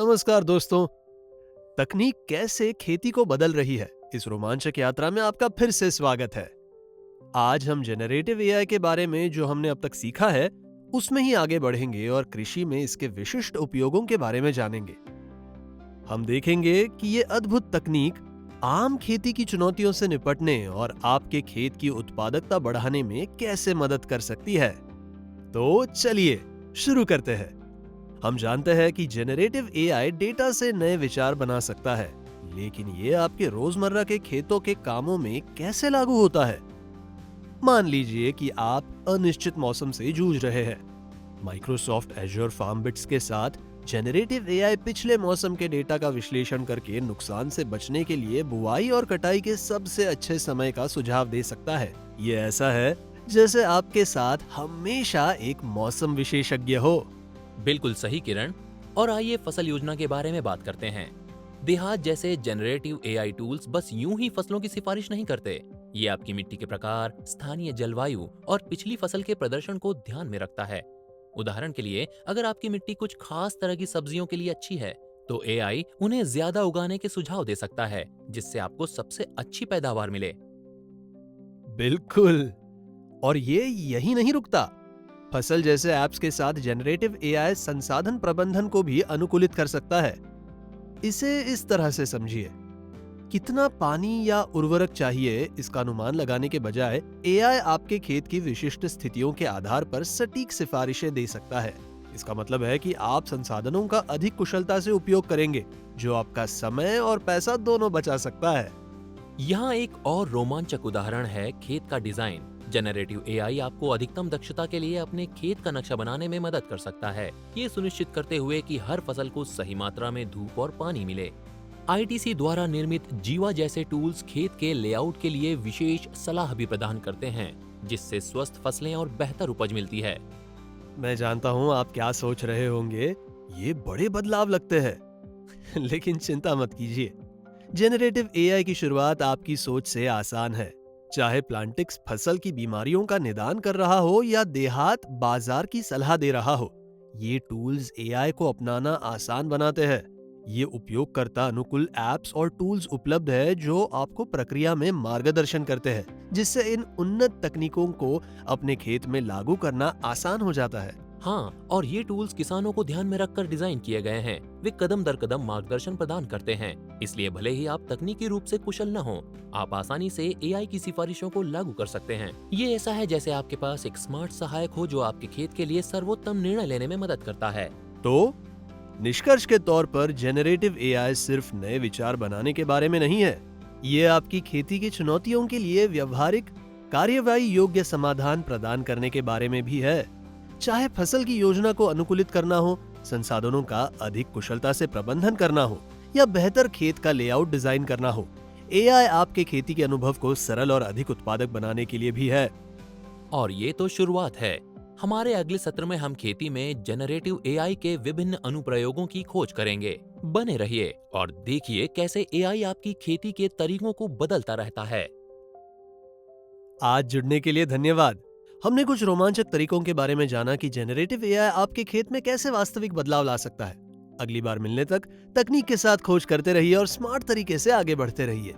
नमस्कार दोस्तों। तकनीक कैसे खेती को बदल रही है, इस रोमांचक यात्रा में आपका फिर से स्वागत है। आज हम जेनरेटिव एआई के बारे में जो हमने अब तक सीखा है उसमें ही आगे बढ़ेंगे और कृषि में इसके विशिष्ट उपयोगों के बारे में जानेंगे। हम देखेंगे कि ये अद्भुत तकनीक आम खेती की चुनौतियों से निपटने और आपके खेत की उत्पादकता बढ़ाने में कैसे मदद कर सकती है। तो चलिए शुरू करते हैं। हम जानते हैं कि जेनरेटिव एआई डेटा से नए विचार बना सकता है, लेकिन ये आपके रोजमर्रा के खेतों के कामों में कैसे लागू होता है। मान लीजिए कि आप अनिश्चित मौसम से जूझ रहे हैं। माइक्रोसॉफ्ट एज़्योर फार्मबिट्स के साथ जेनरेटिव एआई पिछले मौसम के डेटा का विश्लेषण करके नुकसान से बचने के लिए बुआई और कटाई के सबसे अच्छे समय का सुझाव दे सकता है। ये ऐसा है जैसे आपके साथ हमेशा एक मौसम विशेषज्ञ हो। बिल्कुल सही किरण। और आइए फसल योजना के बारे में बात करते हैं। देहात जैसे जनरेटिव एआई टूल्स बस यूं ही फसलों की सिफारिश नहीं करते। ये आपकी मिट्टी के प्रकार, स्थानीय जलवायु और पिछली फसल के प्रदर्शन को ध्यान में रखता है। उदाहरण के लिए, अगर आपकी मिट्टी कुछ खास तरह की सब्जियों के लिए अच्छी है, तो एआई उन्हें ज्यादा उगाने के सुझाव दे सकता है, जिससे आपको सबसे अच्छी पैदावार मिले। बिल्कुल। और ये यही नहीं रुकता। फसल जैसे ऐप्स के साथ जेनरेटिव एआई संसाधन प्रबंधन को भी अनुकूलित कर सकता है। इसे इस तरह से समझिए, कितना पानी या उर्वरक चाहिए इसका अनुमान लगाने के बजाय एआई आपके खेत की विशिष्ट स्थितियों के आधार पर सटीक सिफारिशें दे सकता है। इसका मतलब है कि आप संसाधनों का अधिक कुशलता से उपयोग करेंगे, जो आपका समय और पैसा दोनों बचा सकता है। यहाँ एक और रोमांचक उदाहरण है खेत का डिजाइन। जनरेटिव एआई आपको अधिकतम दक्षता के लिए अपने खेत का नक्शा बनाने में मदद कर सकता है, ये सुनिश्चित करते हुए कि हर फसल को सही मात्रा में धूप और पानी मिले। आईटीसी द्वारा निर्मित जीवा जैसे टूल्स खेत के लेआउट के लिए विशेष सलाह भी प्रदान करते हैं, जिससे स्वस्थ फसलें और बेहतर उपज मिलती है। मैं जानता हूं आप क्या सोच रहे होंगे, ये बड़े बदलाव लगते हैं। लेकिन चिंता मत कीजिए, जेनरेटिव एआई की शुरुआत आपकी सोच से आसान है। चाहे प्लांटिक्स फसल की बीमारियों का निदान कर रहा हो या देहात बाजार की सलाह दे रहा हो, ये टूल्स एआई को अपनाना आसान बनाते हैं। ये उपयोगकर्ता अनुकूल ऐप्स और टूल्स उपलब्ध है जो आपको प्रक्रिया में मार्गदर्शन करते हैं, जिससे इन उन्नत तकनीकों को अपने खेत में लागू करना आसान हो जाता है। हाँ, और ये टूल्स किसानों को ध्यान में रखकर डिजाइन किए गए हैं। वे कदम दर कदम मार्गदर्शन प्रदान करते हैं, इसलिए भले ही आप तकनीकी रूप से कुशल न हो, आप आसानी से एआई की सिफारिशों को लागू कर सकते हैं। ये ऐसा है जैसे आपके पास एक स्मार्ट सहायक हो जो आपके खेत के लिए सर्वोत्तम निर्णय लेने में मदद करता है। तो निष्कर्ष के तौर पर जेनरेटिव एआई सिर्फ नए विचार बनाने के बारे में नहीं है, ये आपकी खेती की चुनौतियों के लिए व्यवहारिक कार्यवाही योग्य समाधान प्रदान करने के बारे में भी है। चाहे फसल की योजना को अनुकूलित करना हो, संसाधनों का अधिक कुशलता से प्रबंधन करना हो या बेहतर खेत का लेआउट डिजाइन करना हो, एआई आपके खेती के अनुभव को सरल और अधिक उत्पादक बनाने के लिए भी है। और ये तो शुरुआत है। हमारे अगले सत्र में हम खेती में जेनरेटिव एआई के विभिन्न अनुप्रयोगों की खोज करेंगे। बने रहिए और देखिए कैसे एआई आपकी खेती के तरीकों को बदलता रहता है। आज जुड़ने के लिए धन्यवाद। हमने कुछ रोमांचक तरीकों के बारे में जाना कि जेनरेटिव एआई आपके खेत में कैसे वास्तविक बदलाव ला सकता है। अगली बार मिलने तक तकनीक के साथ खोज करते रहिए और स्मार्ट तरीके से आगे बढ़ते रहिए।